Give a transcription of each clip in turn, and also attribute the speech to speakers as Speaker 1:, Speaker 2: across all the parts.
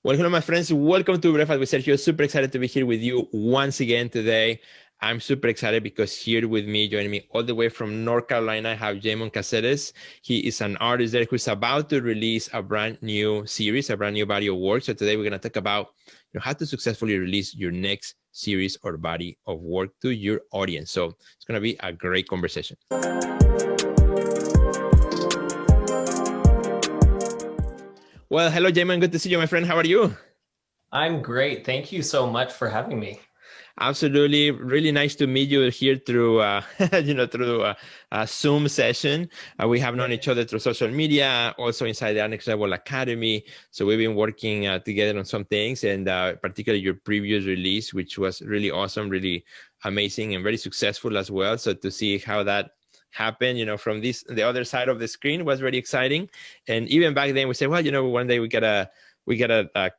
Speaker 1: Well, hello, my friends. Welcome to Breakfast with Sergio. Super excited to be here with you once again today. I'm super excited because here with me, joining me all the way from North Carolina, I have Jamon Caceres. He is an artist there who's about to release a brand new series, a brand new body of work. So today we're going to talk about how to successfully release your next series or body of work to your audience. So it's going to be a great conversation. Well, hello, Jamon. Good to see you, my friend. How are you?
Speaker 2: I'm great. Thank you so much for having me.
Speaker 1: Absolutely, really nice to meet you here through, through a Zoom session. We have known each other through social media, also inside the Next Level Academy. So we've been working together on some things, and particularly your previous release, which was really awesome, really amazing, and very successful as well. So to see how that happened, from the other side of the screen was very exciting. And even back then, we said, well, one day we gotta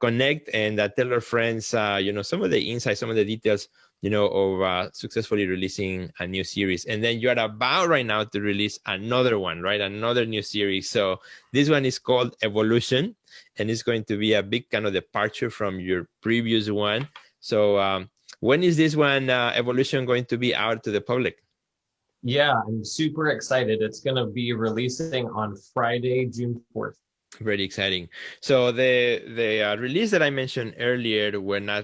Speaker 1: connect and tell our friends, some of the insights, some of the details, of successfully releasing a new series. And then you're about right now to release another one, right? Another new series. So this one is called Evolution, and it's going to be a big kind of departure from your previous one. So when is this one, Evolution, going to be out to the public?
Speaker 2: Yeah, I'm super excited. It's going to be releasing on Friday, June 4th.
Speaker 1: Very exciting. So the release that I mentioned earlier, when I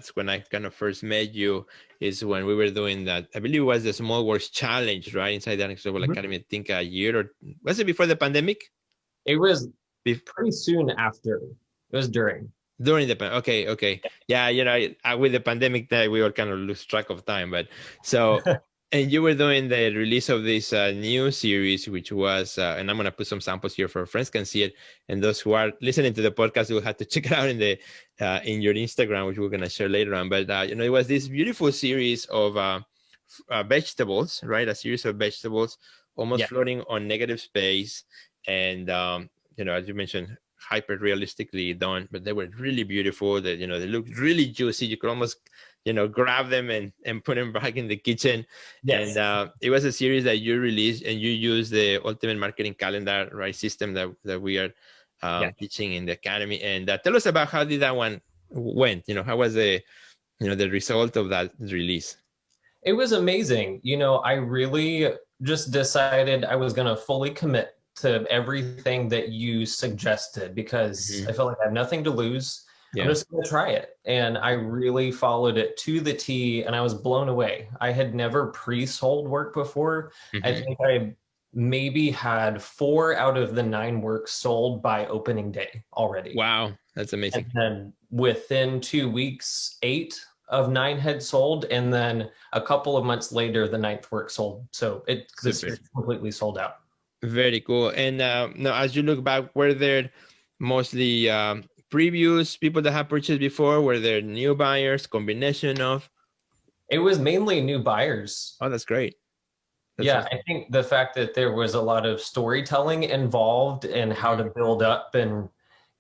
Speaker 1: kind of first met you, is when we were doing that. I believe it was the Small Works Challenge, right, inside the Next Level Academy. I think a year, or was it before the pandemic?
Speaker 2: It was pretty soon after. It was
Speaker 1: during the pandemic. Okay. Yeah, with the pandemic, that we all kind of lose track of time. But so. And you were doing the release of this new series, which was, and I'm going to put some samples here for friends can see it. And those who are listening to the podcast will have to check it out in your Instagram, which we're going to share later on. But, it was this beautiful series of vegetables, right? A series of vegetables almost floating on negative space. And, as you mentioned, hyper realistically done, but they were really beautiful. They looked really juicy. You could almost grab them and put them back in the kitchen.
Speaker 2: Yes.
Speaker 1: And it was a series that you released, and you use the Ultimate Marketing Calendar, right, system that we are teaching in the academy. And tell us about how did that one went. How was the result of that release?
Speaker 2: It was amazing. I really just decided I was going to fully commit to everything that you suggested because I felt like I have nothing to lose. I'm just going to try it. And I really followed it to the T, and I was blown away. I had never pre-sold work before. I think I maybe had 4 out of the 9 works sold by opening day already.
Speaker 1: Wow, that's amazing.
Speaker 2: And then within 2 weeks, 8 of 9 had sold, and then a couple of months later, the 9th work sold. So it's completely sold out.
Speaker 1: Very cool. And now, as you look back, were there mostly previous people that have purchased before? Were there new buyers, combination of?
Speaker 2: It was mainly new buyers.
Speaker 1: Oh, that's great.
Speaker 2: Awesome. I think the fact that there was a lot of storytelling involved in how to build up and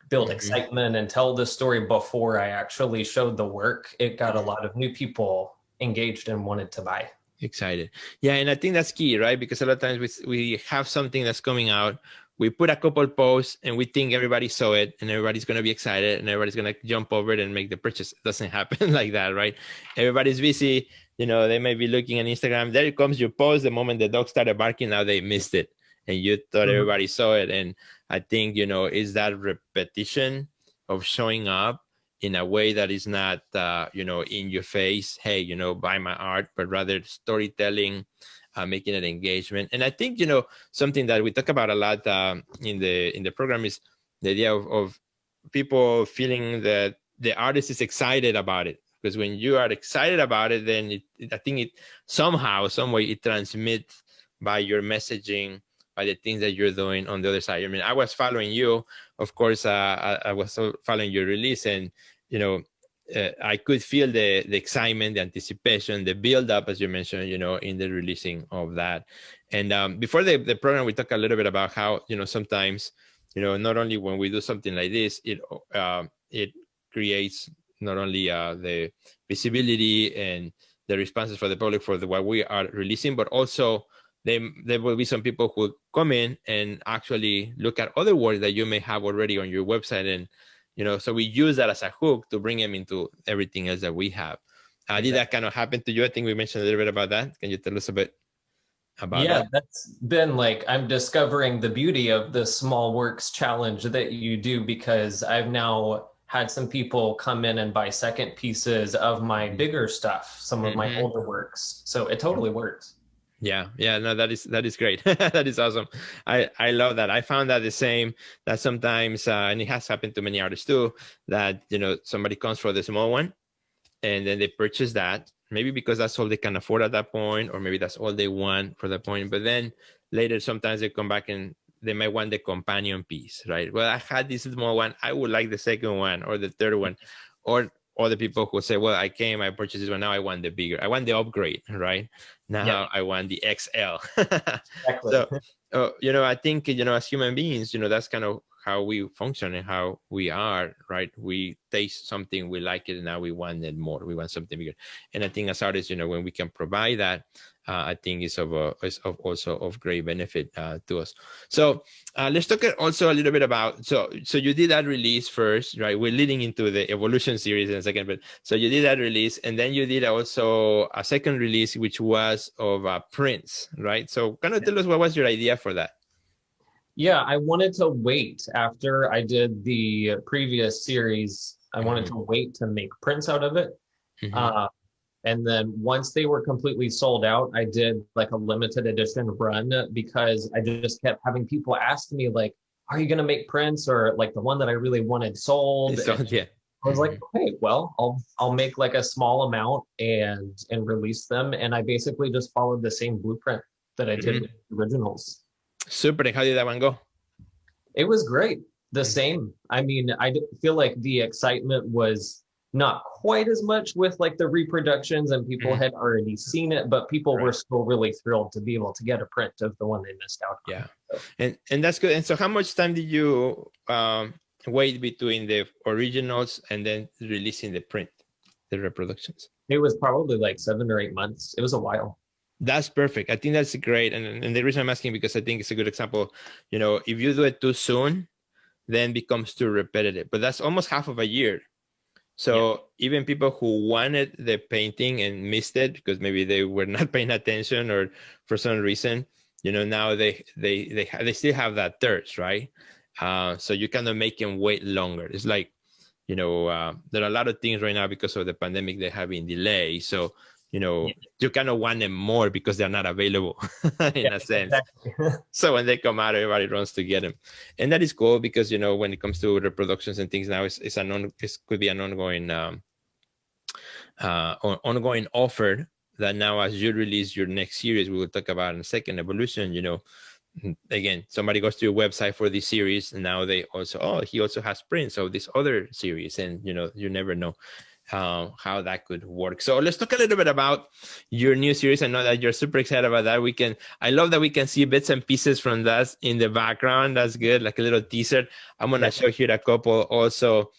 Speaker 2: build excitement and tell the story before I actually showed the work, it got a lot of new people engaged and wanted to buy.
Speaker 1: Excited. Yeah, and I think that's key, right? Because a lot of times we have something that's coming out, we put a couple posts and we think everybody saw it and everybody's going to be excited and everybody's going to jump over it and make the purchase. It doesn't happen like that, right? Everybody's busy. They may be looking on Instagram. There it comes your post. The moment the dog started barking, now they missed it. And you thought everybody saw it. And I think, is that repetition of showing up in a way that is not, in your face, hey, buy my art, but rather storytelling, making it engagement. And I think, something that we talk about a lot in the program is the idea of people feeling that the artist is excited about it. Because when you are excited about it, then I think it somehow, some way, it transmits by your messaging, by the things that you're doing on the other side. I mean, I was following you, of course. I was following your release, and I could feel the excitement, the anticipation, the build-up, as you mentioned, in the releasing of that. And before the program, we talked a little bit about how, sometimes, not only when we do something like this, it creates not only the visibility and the responses for the public for what we are releasing, but also there will be some people who come in and actually look at other work that you may have already on your website and so we use that as a hook to bring them into everything else that we have. Did that kind of happen to you? I think we mentioned a little bit about that. Can you tell us a bit about that?
Speaker 2: That's been like, I'm discovering the beauty of the small works challenge that you do, because I've now had some people come in and buy second pieces of my bigger stuff, some of my older works. So it totally works.
Speaker 1: Yeah, no, that is great. That is awesome. I love that. I found that the same, that sometimes, and it has happened to many artists too, that, somebody comes for the small one and then they purchase that, maybe because that's all they can afford at that point, or maybe that's all they want for that point. But then later, sometimes they come back and they might want the companion piece, right? Well, I had this small one, I would like the second one or the third one. Or the people who say, well, I purchased this one, now I want the bigger, I want the upgrade, right? Now I want the XL. Exactly. So, I think, as human beings, that's kind of how we function and how we are, right? We taste something, we like it, and now we want it more. We want something bigger. And I think as artists, when we can provide that, I think it's also of great benefit to us. So let's talk also a little bit about, so you did that release first, right? We're leading into the Evolution series in a second, but so you did that release, and then you did also a second release, which was of Prince, right? So kind of tell us, what was your idea for that?
Speaker 2: Yeah, I wanted to wait after I did the previous series. I wanted to wait to make prints out of it. And then once they were completely sold out, I did like a limited edition run, because I just kept having people ask me like, are you going to make prints, or like the one that I really wanted sold?
Speaker 1: Yeah.
Speaker 2: I was like, okay, well, I'll make like a small amount and release them. And I basically just followed the same blueprint that I did with the originals.
Speaker 1: Super. And how did that one go?
Speaker 2: It was great. The same. I mean, I feel like the excitement was not quite as much with like the reproductions, and people had already seen it, but people were still really thrilled to be able to get a print of the one they missed out on.
Speaker 1: Yeah. So. And that's good. And so how much time did you wait between the originals and then releasing the print, the reproductions?
Speaker 2: It was probably like 7 or 8 months. It was a while.
Speaker 1: That's perfect. I think that's great. And the reason I'm asking, because I think it's a good example, if you do it too soon, then becomes too repetitive, but that's almost half of a year. So even people who wanted the painting and missed it because maybe they were not paying attention or for some reason, now they still have that thirst, right? So you kind of make them wait longer. It's like, there are a lot of things right now because of the pandemic, they have been delayed. So you kind of want them more because they're not available in a sense. Exactly. So when they come out, everybody runs to get them. And that is cool because, when it comes to reproductions and things now, it could be an ongoing offer that now, as you release your next series, we will talk about in a second, Evolution, again, somebody goes to your website for this series, and now they also, he also has prints of this other series, and, you never know how that could work. So let's talk a little bit about your new series. I know that you're super excited about that. I love that we can see bits and pieces from that in the background. That's good, like a little teaser. I'm gonna show here a couple also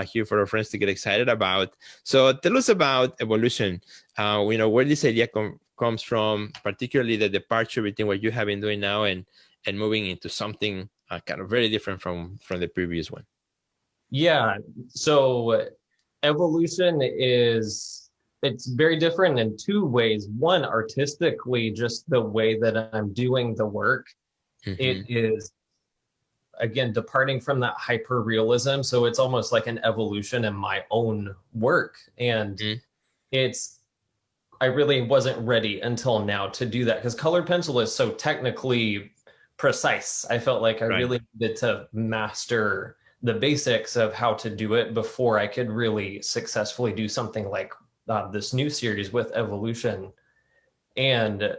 Speaker 1: here for our friends to get excited about. So tell us about Evolution. Where this idea comes from, particularly the departure between what you have been doing now and moving into something kind of very different from the previous one.
Speaker 2: Yeah. So Evolution it's very different in two ways. One, artistically, just the way that I'm doing the work. It is, again, departing from that hyper realism. So it's almost like an evolution in my own work. And I really wasn't ready until now to do that, because colored pencil is so technically precise. I felt like I really needed to master the basics of how to do it before I could really successfully do something like this new series with Evolution. And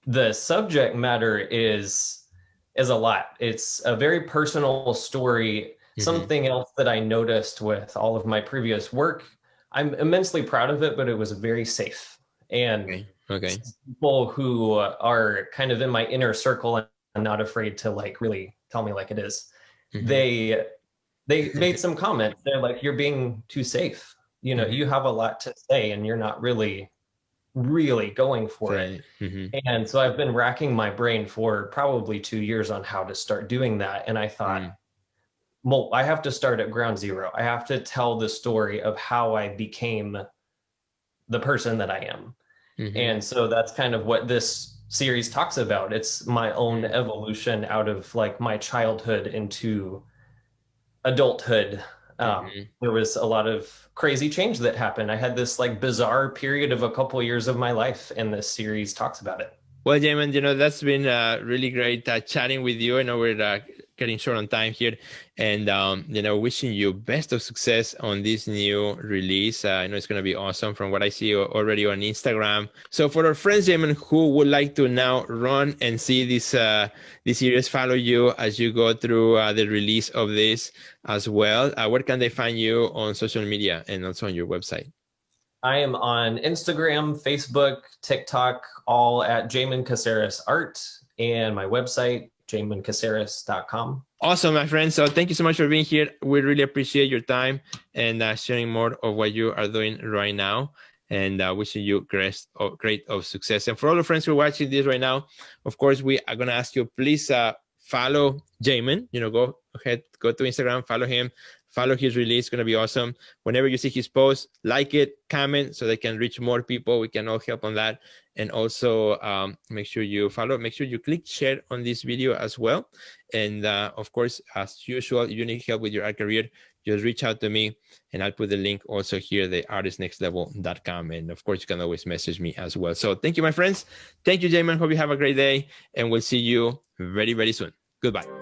Speaker 2: the subject matter is a lot. It's a very personal story. Something else that I noticed with all of my previous work, I'm immensely proud of it, but it was very safe. And people who are kind of in my inner circle and not afraid to like really tell me like it is, they made some comments. They're like, you're being too safe. You have a lot to say and you're not really going for it. And so I've been racking my brain for probably 2 years on how to start doing that. And I thought, well, I have to start at ground zero. I have to tell the story of how I became the person that I am. Mm-hmm. And so that's kind of what this series talks about. It's my own evolution out of like my childhood into adulthood. There was a lot of crazy change that happened. I had this like bizarre period of a couple years of my life, and this series talks about it.
Speaker 1: Well, Jamin, that's been really great chatting with you. I know we're getting short on time here, and wishing you best of success on this new release. I know it's going to be awesome from what I see already on Instagram. So for our friends, Jamin, who would like to now run and see this series, follow you as you go through the release of this as well, where can they find you on social media and also on your website?
Speaker 2: I am on Instagram, Facebook, TikTok, all at Jamin Caceres Art, and my website, jamincaceres.com.
Speaker 1: Awesome, my friend. So thank you so much for being here. We really appreciate your time and sharing more of what you are doing right now, and wishing you great of success. And for all the friends who are watching this right now, of course, we are going to ask you, please follow Jamin. Go ahead, go to Instagram, follow him. Follow his release. It's going to be awesome. Whenever you see his post, like it, comment so they can reach more people. We can all help on that. And also make sure you follow. Make sure you click share on this video as well. And of course, as usual, if you need help with your art career, just reach out to me and I'll put the link also here, theartistnextlevel.com. And of course, you can always message me as well. So thank you, my friends. Thank you, Jamin. Hope you have a great day. And we'll see you very, very soon. Goodbye.